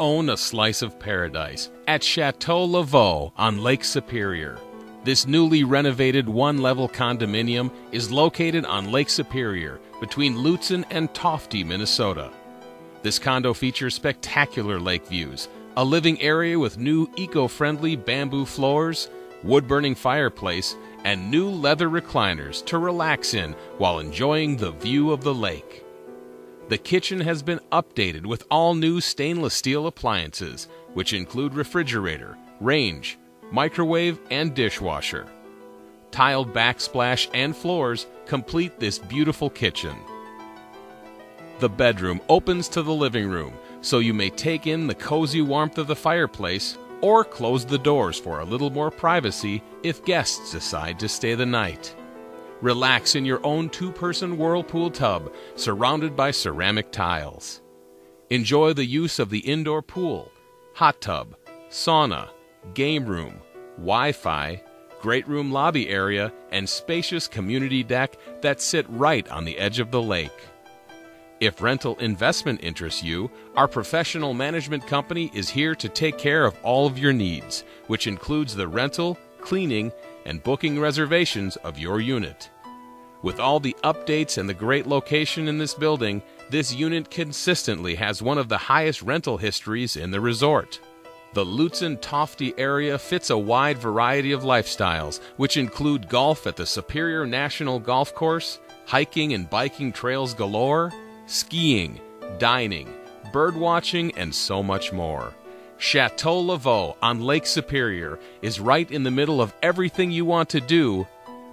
own a slice of paradise at Chateau Laveau on Lake Superior. This newly renovated one-level condominium is located on Lake Superior between Lutsen and Tofte, Minnesota. This condo features spectacular lake views, a living area with new eco-friendly bamboo floors, wood-burning fireplace, and new leather recliners to relax in while enjoying the view of the lake. The kitchen has been updated with all new stainless steel appliances, which include refrigerator, range, microwave, and dishwasher. Tiled backsplash and floors complete this beautiful kitchen. The bedroom opens to the living room, so you may take in the cozy warmth of the fireplace or close the doors for a little more privacy if guests decide to stay the night. Relax in your own two-person whirlpool tub surrounded by ceramic tiles. Enjoy the use of the indoor pool, hot tub, sauna, game room, Wi-Fi, great room lobby area, and spacious community deck that sit right on the edge of the lake. If rental investment interests you, our professional management company is here to take care of all of your needs, which includes the rental, cleaning, and booking reservations of your unit. With all the updates and the great location in this building, this unit consistently has one of the highest rental histories in the resort. The Lutsen-Tofte area fits a wide variety of lifestyles, which include golf at the Superior National Golf Course, hiking and biking trails galore, skiing, dining, birdwatching, and so much more. Chateau Laveau on Lake Superior is right in the middle of everything you want to do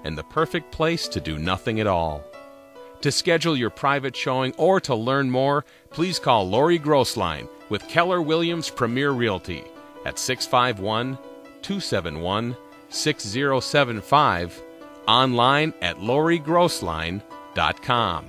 and the perfect place to do nothing at all. To schedule your private showing or to learn more, please call Lori Grossline with Keller Williams Premier Realty at 651-271-6075, online at lorigrossline.com.